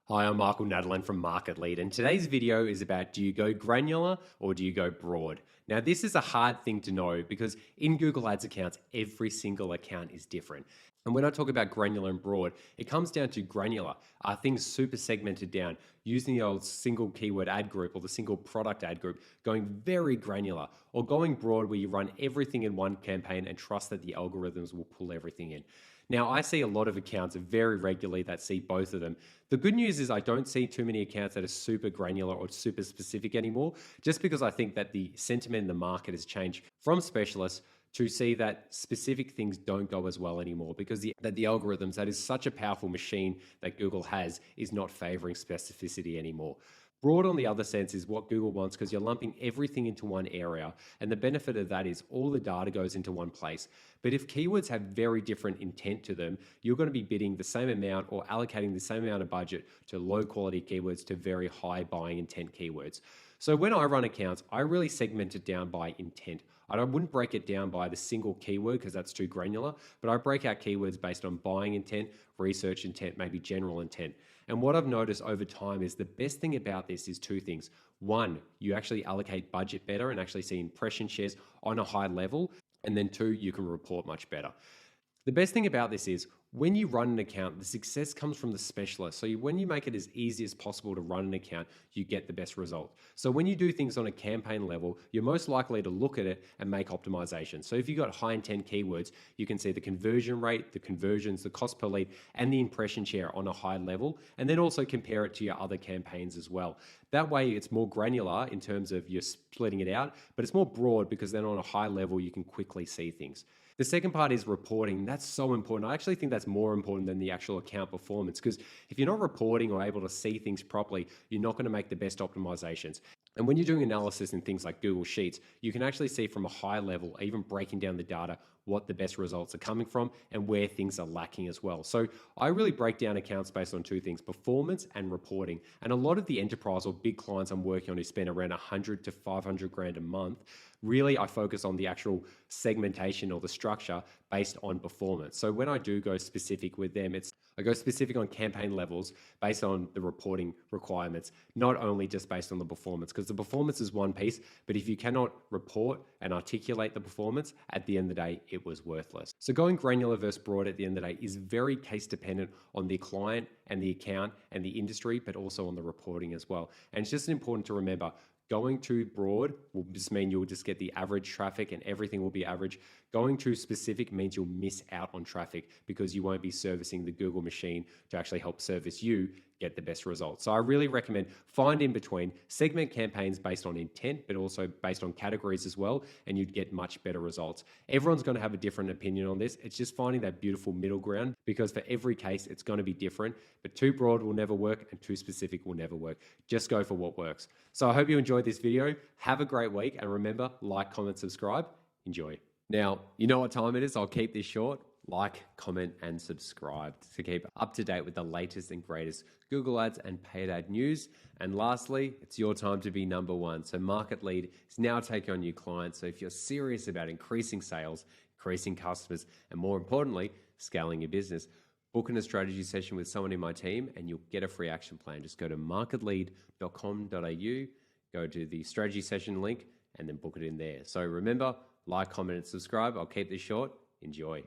Hi, I'm Michael Nadalin from Market Lead, and today's video is about, do you go granular or do you go broad? Now, this is a hard thing to know because in Google Ads accounts, every single account is different. And when I talk about granular and broad, it comes down to granular. Are things super segmented down, using the old single keyword ad group or the single product ad group, going very granular, or going broad where you run everything in one campaign and trust that the algorithms will pull everything in. Now, I see a lot of accounts very regularly that see both of them. The good news is I don't see too many accounts that are super granular or super specific anymore, just because I think that the sentiment in the market has changed from specialists to see that specific things don't go as well anymore because the algorithms, that is such a powerful machine that Google has, is not favoring specificity anymore. Broad, on the other sense, is what Google wants because you're lumping everything into one area. And the benefit of that is all the data goes into one place. But if keywords have very different intent to them, you're going to be bidding the same amount or allocating the same amount of budget to low quality keywords to very high buying intent keywords. So when I run accounts, I really segment it down by intent. I wouldn't break it down by the single keyword because that's too granular, but I break out keywords based on buying intent, research intent, maybe general intent. And what I've noticed over time is the best thing about this is two things. One, you actually allocate budget better and actually see impression shares on a high level. And then two, you can report much better. The best thing about this is when you run an account, the success comes from the specialist. So when you make it as easy as possible to run an account, you get the best result. So when you do things on a campaign level, you're most likely to look at it and make optimizations. So if you've got high intent keywords, you can see the conversion rate, the conversions, the cost per lead, and the impression share on a high level, and then also compare it to your other campaigns as well. That way it's more granular in terms of you're splitting it out, but it's more broad because then on a high level, you can quickly see things. The second part is reporting. That's so important. I actually think that's more important than the actual account performance because if you're not reporting or able to see things properly, you're not going to make the best optimizations. And when you're doing analysis in things like Google Sheets, you can actually see from a high level, even breaking down the data, what the best results are coming from and where things are lacking as well. So I really break down accounts based on two things, performance and reporting. And a lot of the enterprise or big clients I'm working on who spend around 100 to 500 grand a month, really I focus on the actual segmentation or the structure based on performance. So when I do go specific with them, I go specific on campaign levels based on the reporting requirements, not only just based on the performance, because the performance is one piece, but if you cannot report and articulate the performance, at the end of the day, it was worthless. So going granular versus broad at the end of the day is very case dependent on the client and the account and the industry, but also on the reporting as well. And it's just important to remember, going too broad will just mean you'll just get the average traffic and everything will be average. Going too specific means you'll miss out on traffic because you won't be servicing the Google machine to actually help service you get the best results. So I really recommend find in between, segment campaigns based on intent, but also based on categories as well, and you'd get much better results. Everyone's going to have a different opinion on this. It's just finding that beautiful middle ground because for every case, it's going to be different, but too broad will never work and too specific will never work. Just go for what works. So I hope you enjoyed this video. Have a great week. And remember, like, comment, subscribe. Enjoy. Now, you know what time it is. I'll keep this short. Like, comment, and subscribe to keep up to date with the latest and greatest Google Ads and paid ad news. And lastly, it's your time to be number one. So Market Lead is now taking on new clients. So if you're serious about increasing sales, increasing customers, and more importantly, scaling your business, book in a strategy session with someone in my team and you'll get a free action plan. Just go to marketlead.com.au, go to the strategy session link, and then book it in there. So remember, like, comment, and subscribe. I'll keep this short. Enjoy.